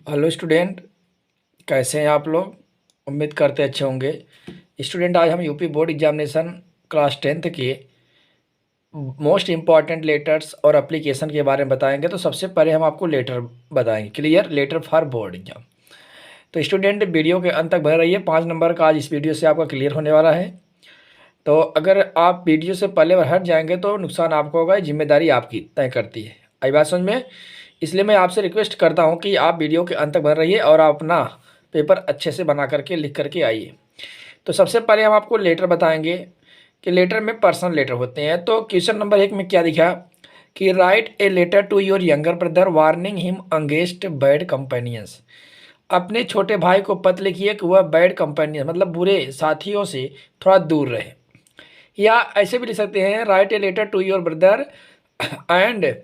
Hello student, कैसे हैं आप लोग। उम्मीद करते अच्छे होंगे। स्टूडेंट, आज हम UP board examination class 10th के मोस्ट इम्पॉर्टेंट लेटर्स और एप्लीकेशन के बारे में बताएंगे। तो सबसे पहले हम आपको लेटर बताएंगे। Clear, letter for board exam. तो स्टूडेंट, वीडियो के अंत तक बने रहिए। 5 नंबर का आज इस वीडियो से आपका क्लियर होने वाला है। तो अगर आप वीडियो से पहले हट जाएंगे तो नुकसान आपको होगा, जिम्मेदारी आपकी तय करती है। आई बात समझ में। इसलिए मैं आपसे रिक्वेस्ट करता हूं कि आप वीडियो के अंत तक बने रहिए और आप अपना पेपर अच्छे से बना करके लिख करके आइए। तो सबसे पहले हम आपको लेटर बताएंगे कि लेटर में पर्सनल लेटर होते हैं। तो क्वेश्चन नंबर 1 में क्या दिखा कि write a letter to your younger brother warning him against bad companions. अपने छोटे भाई को पत्र लिखिए कि वह बैड कंपेनियन मतलब बुरे साथियों से थोड़ा दूर रहे। या ऐसे भी लिख सकते हैं, write a letter to your brother and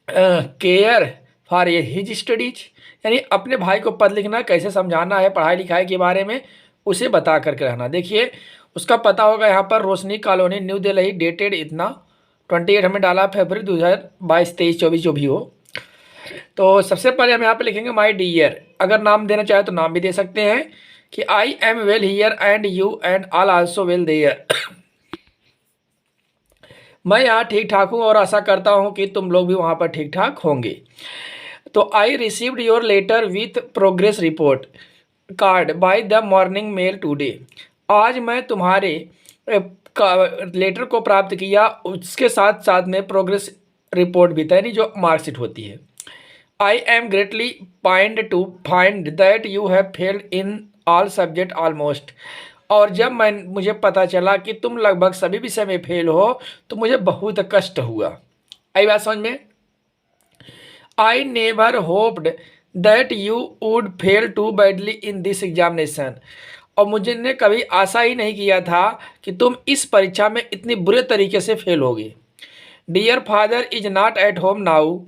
care for a his studies. यानी अपने भाई को पत्र लिखना, कैसे समझाना है पढ़ाई लिखाई के बारे में, उसे बता करके रहना। देखिए, उसका पता होगा यहाँ पर रोशनी कॉलोनी, न्यू दिल्ली, डेटेड इतना 28 हमें डाला फरवरी 2022, 23, 24 जो भी हो। तो सबसे पहले हम यहाँ पे लिखेंगे माई डियर। अगर नाम देना चाहे तो नाम भी दे सकते हैं कि I am well here and you and all also well there. मैं यहाँ ठीक ठाक हूँ और आशा करता हूँ कि तुम लोग भी वहाँ पर ठीक ठाक होंगे। तो I received your letter with progress report card by the morning mail today. आज मैं तुम्हारे लेटर को प्राप्त किया, उसके साथ साथ में प्रोग्रेस रिपोर्ट भी था, यानी जो मार्कशीट होती है। I am greatly pained to find that you have failed in all subject almost. और जब मुझे पता चला कि तुम लगभग सभी विषय में फेल हो तो मुझे बहुत कष्ट हुआ। आई बात समझ में। I never hoped that you would fail too badly in this examination. और मुझे ने कभी आशा ही नहीं किया था कि तुम इस परीक्षा में इतनी बुरे तरीके से फेल होगे। Dear father is not at home now.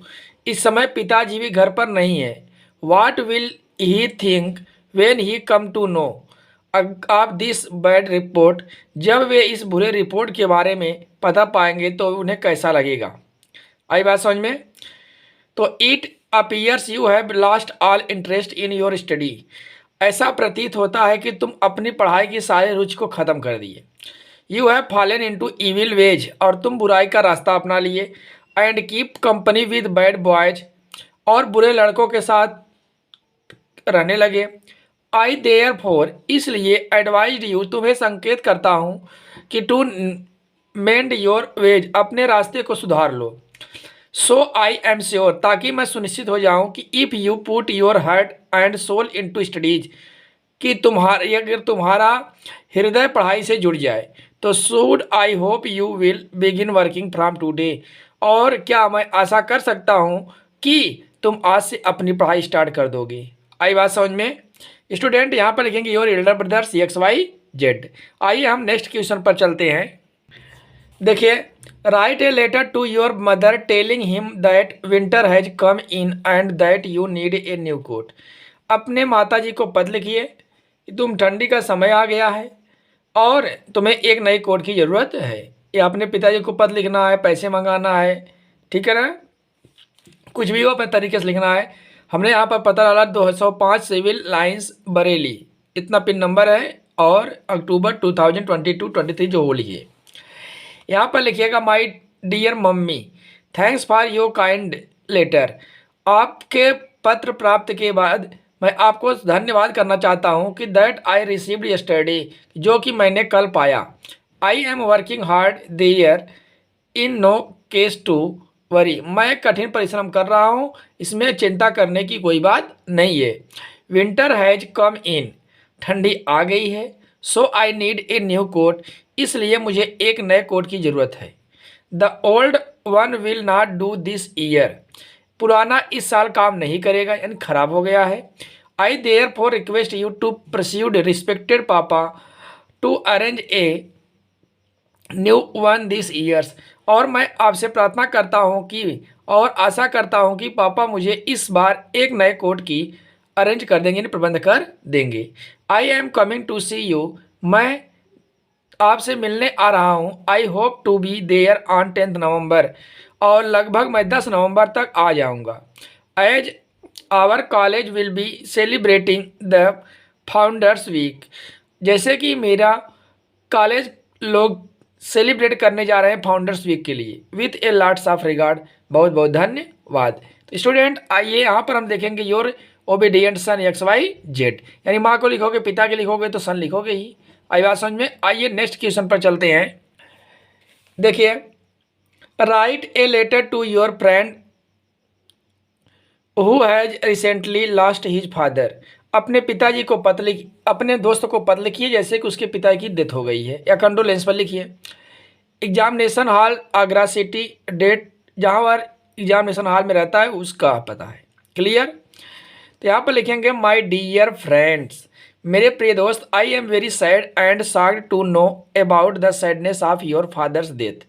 इस समय पिताजी भी घर पर नहीं है। What will he think when he come to know of this bad report. जब वे इस बुरे रिपोर्ट के बारे में पता पाएंगे तो उन्हें कैसा लगेगा। आई बात समझ में। तो it appears you have lost all interest in your study. ऐसा प्रतीत होता है कि तुम अपनी पढ़ाई की सारी रुचि को खत्म कर दिए। You have fallen into evil ways. और तुम बुराई का रास्ता अपना लिए। And keep company with bad boys. और बुरे लड़कों के साथ रहने लगे। आई देयर फोर, इसलिए एडवाइज यू, तुम्हें संकेत करता हूँ कि टू मेंड योर वेज, अपने रास्ते को सुधार लो। सो आई एम श्योर, ताकि मैं सुनिश्चित हो जाऊं कि if you put your heart and soul into studies, कि अगर तुम्हारा हृदय पढ़ाई से जुड़ जाए तो should I hope you will begin working from today. और क्या मैं आशा कर सकता हूं कि तुम आज से अपनी पढ़ाई स्टार्ट कर दोगे। आई बात समझ में। स्टूडेंट, यहाँ पर लिखेंगे योर एल्डर ब्रदर CXYZ। आइए हम नेक्स्ट क्वेश्चन पर चलते हैं। देखिए, write a letter to your mother telling him that winter has come in and that you need a new coat. अपने माता जी को पत्र लिखिए कि तुम ठंडी का समय आ गया है और तुम्हें एक नई कोट की ज़रूरत है। या अपने पिताजी को पत्र लिखना है, पैसे मंगाना है, ठीक है ना, कुछ भी हो अपने तरीके से लिखना है। हमने यहाँ पर पता डाला 205 सिविल लाइंस बरेली, इतना पिन नंबर है, और अक्टूबर 2022-23 जो हो लिखिए। यहाँ पर लिखिएगा my dear mummy, thanks for your kind letter. आपके पत्र प्राप्त के बाद मैं आपको धन्यवाद करना चाहता हूँ कि दैट आई रिसीव्ड यस्टरडे, जो कि मैंने कल पाया। I am working hard there in no case to worry. मैं कठिन परिश्रम कर रहा हूँ, इसमें चिंता करने की कोई बात नहीं है। विंटर हैज कम इन, ठंडी आ गई है। So I need a new coat, इसलिए मुझे एक नए कोट की ज़रूरत है। The old one will not do this year, पुराना इस साल काम नहीं करेगा, यानी खराब हो गया है। I therefore request you to persuade respected papa to arrange a new one this years. और मैं आपसे प्रार्थना करता हूँ कि, और आशा करता हूँ कि पापा मुझे इस बार एक नए कोट की अरेंज कर देंगे, प्रबंध कर देंगे। I am coming to see you, मैं आपसे मिलने आ रहा हूँ। I hope to be there on 10 November, और लगभग मैं 10 नवंबर तक आ जाऊँगा। As our college will be celebrating the founders week. जैसे कि मेरा कॉलेज लोग सेलिब्रेट करने जा रहे हैं फाउंडर्स वीक के लिए। With A lots of regard, बहुत बहुत धन्यवाद। तो स्टूडेंट आइए यहाँ पर हम देखेंगे your obedient son X Y Z, यानी माँ को लिखोगे, पिता के लिखोगे तो सन लिखोगे ही। आई बात समझ में? आइए नेक्स्ट क्वेश्चन पर चलते हैं। देखिए, write a letter to your friend who has recently lost his father. अपने पिताजी को पत्र लिख, अपने दोस्त को पत्र लिखिए जैसे कि उसके पिता की डेथ हो गई है, या कंडोलेंस पर लिखिए। Examination hall Agra city, date जहाँ पर एग्जामिनेशन हॉल में रहता है उसका पता है। क्लियर? तो यहाँ पर लिखेंगे माय डियर फ्रेंड्स, मेरे प्रिय दोस्त, I am very sad and shocked to know about the sadness of your father's death.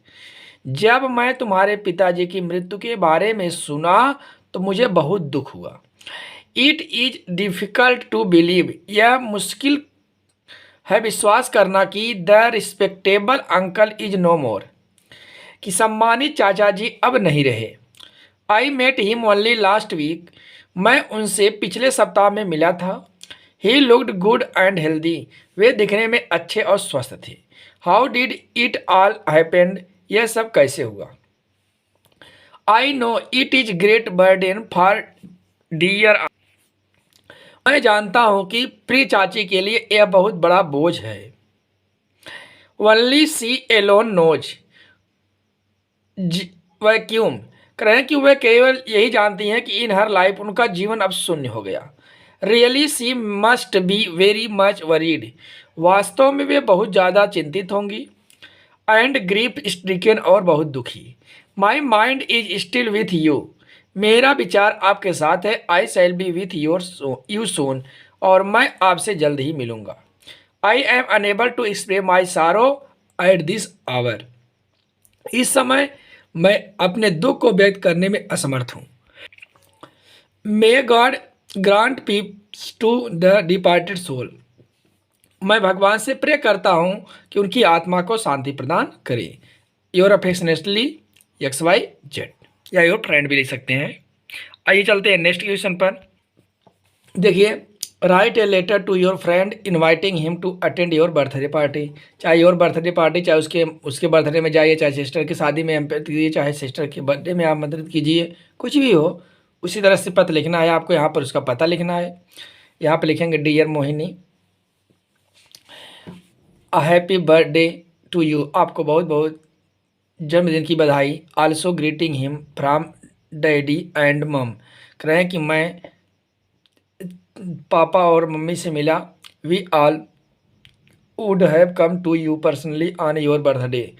जब मैं तुम्हारे पिताजी की मृत्यु के बारे में सुना तो मुझे बहुत दुख हुआ। It is difficult to believe, यह मुश्किल है विश्वास करना कि the respectable uncle is no more, कि सम्मानित चाचा जी अब नहीं रहे। I met him only last week, मैं उनसे पिछले सप्ताह में मिला था। He looked good and healthy, वे दिखने में अच्छे और स्वस्थ थे। How did it all happened, यह सब कैसे हुआ? I know it is great burden for dear, मैं जानता हूं कि प्रिय चाची के लिए यह बहुत बड़ा बोझ है। ओनली सी एलोन नोज, वह क्यों कह रहे हैं कि वह केवल यही जानती हैं कि इन हर लाइफ उनका जीवन अब शून्य हो गया। Really see must be very much worried, वास्तव में वे बहुत ज़्यादा चिंतित होंगी। एंड ग्रीफ स्ट्रिकन, और बहुत दुखी। My mind is still with you, मेरा विचार आपके साथ है। I shall be with you soon, और मैं आपसे जल्द ही मिलूंगा। I am unable to express my sorrow at this our, इस समय मैं अपने दुख को व्यक्त करने में असमर्थ हूँ। May God grant peace to the departed soul, मैं भगवान से प्रे करता हूँ कि उनकी आत्मा को शांति प्रदान करे। Your affectionately X Y Z, या योर फ्रेंड भी लिख सकते हैं। आइए चलते हैं नेक्स्ट क्वेश्चन पर। देखिए, write a letter to your friend inviting him to attend your birthday party. चाहे योर बर्थडे पार्टी, चाहे उसके बर्थडे में जाइए, चाहे सिस्टर की शादी में एम्पेयर कीजिए, चाहे सिस्टर के बर्थडे में आमंत्रित कीजिए, कुछ भी हो उसी तरह से पत्र लिखना है आपको। यहाँ पर उसका पता लिखना है। यहाँ पर लिखेंगे dear Mohini, a happy birthday to you, आपको बहुत बहुत जन्मदिन की बधाई। Also greeting him from daddy and mum, कह रहे हैं कि मैं पापा और मम्मी से मिला। We all would have come to you personally on your birthday,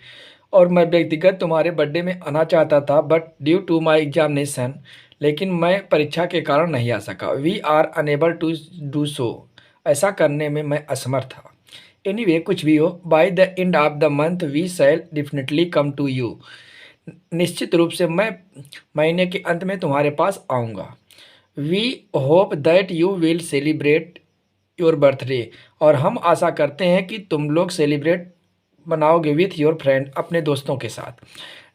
और मैं व्यक्तिगत तुम्हारे बर्थडे में आना चाहता था, but due to my examination, लेकिन मैं परीक्षा के कारण नहीं आ सका। We are unable to do so, ऐसा करने में मैं असमर्थ था। एनीवे, कुछ भी हो, by the end of the month we shall definitely come to you, निश्चित रूप से मैं महीने के अंत में तुम्हारे पास आऊँगा। We hope that you will celebrate your birthday, और हम आशा करते हैं कि तुम लोग सेलिब्रेट बनाओगे विथ योर फ्रेंड, अपने दोस्तों के साथ।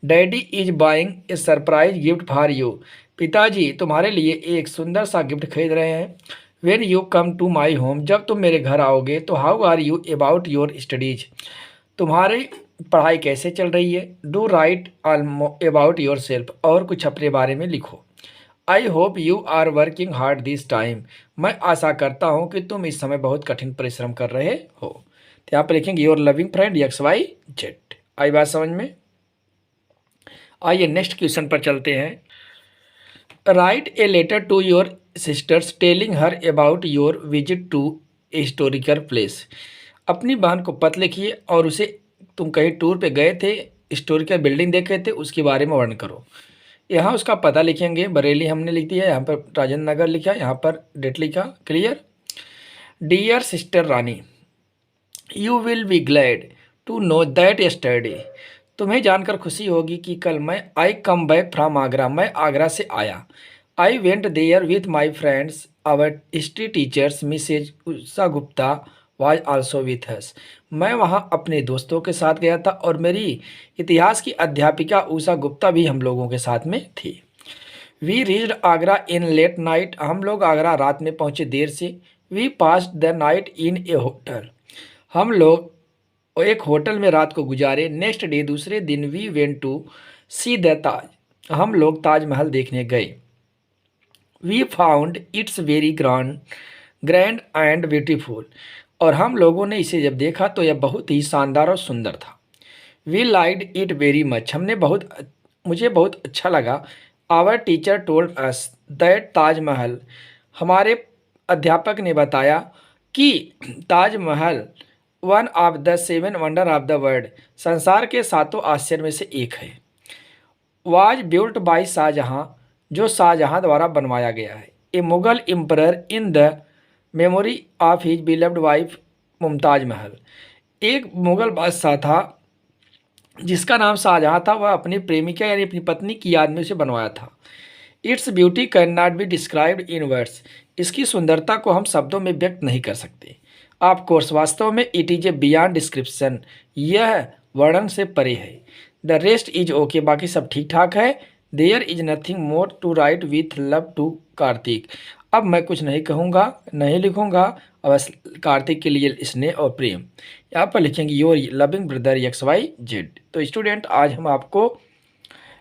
Daddy is buying A surprise gift for you, पिताजी तुम्हारे लिए एक सुंदर सा गिफ्ट खरीद रहे हैं। When you come to my home, जब तुम मेरे घर आओगे तो how are you about your studies, तुम्हारी पढ़ाई कैसे चल रही है। Do write about yourself, और कुछ अपने बारे में लिखो। I hope you are working hard this time, मैं आशा करता हूँ कि तुम इस समय बहुत कठिन परिश्रम कर रहे हो। तो यहाँ पर लिखेंगे your loving friend X Y Z. आई बात समझ में? आइए नेक्स्ट क्वेश्चन पर चलते हैं। Write a letter to your sisters telling her about your visit to a historical place, अपनी बहन को पत्र लिखिए और उसे तुम कहीं टूर पे गए थे, हिस्टोरिकल बिल्डिंग देखे थे, उसके बारे में वर्णन करो। यहाँ उसका पता लिखेंगे, बरेली हमने लिख दिया, यहाँ पर राजेंद्र नगर लिखा, यहाँ पर डेट लिखा। Clear? Dear sister Rani, you will be glad to know that yesterday, तुम्हें जानकर खुशी होगी कि कल मैं I come back from Agra, मैं आगरा से आया। I went there with my friends, our history teachers Mrs Usha Gupta was also with us, मैं वहाँ अपने दोस्तों के साथ गया था और मेरी इतिहास की अध्यापिका उषा गुप्ता भी हम लोगों के साथ में थी। We reached Agra in late night, हम लोग आगरा रात में पहुंचे देर से। We passed the night in a hotel, हम लोग एक होटल में रात को गुजारे। नेक्स्ट डे, दूसरे दिन, we went to see the Taj, हम लोग ताजमहल देखने गए। We found it's very grand and beautiful, और हम लोगों ने इसे जब देखा तो यह बहुत ही शानदार और सुंदर था। We liked it very much, मुझे बहुत अच्छा लगा। Our teacher told us that Taj Mahal, हमारे अध्यापक ने बताया कि Taj Mahal one of the seven wonder of the world, संसार के सातों आश्चर्य में से एक है। वाज बिल्ट बाय शाहजहां, जो शाहजहां द्वारा बनवाया गया है। A Mughal emperor in the memory of his beloved wife Mumtaz Mahal, एक मुगल बादशाह था जिसका नाम शाहजहां था, वह अपनी प्रेमिका यानी अपनी पत्नी की याद में उसे बनवाया था। Its beauty can not be described in words, इसकी सुंदरता को हम शब्दों में व्यक्त नहीं कर सकते। ऑफ कोर्स, वास्तव में it is a beyond description, यह वर्णन से परे है। द रेस्ट इज ओके, बाकी सब ठीक ठाक है। There is nothing more to write with love to Kartik, अब मैं कुछ नहीं कहूँगा, नहीं लिखूँगा, और बस कार्तिक के लिए स्नेह और प्रेम। यहाँ पर लिखेंगे योर लविंग ब्रदर XYZ। तो स्टूडेंट, आज हम आपको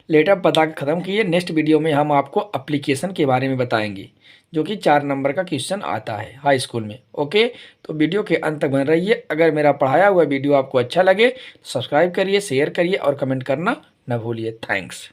लेटर बता के ख़त्म किए। नेक्स्ट वीडियो में हम आपको एप्लीकेशन के बारे में बताएंगे, जो कि 4 नंबर का क्वेश्चन आता है हाई स्कूल में। ओके, तो वीडियो के अंत तक बने रहिए। अगर मेरा पढ़ाया हुआ वीडियो आपको अच्छा लगे तो सब्सक्राइब करिए, शेयर करिए और कमेंट करना न भूलिए। थैंक्स।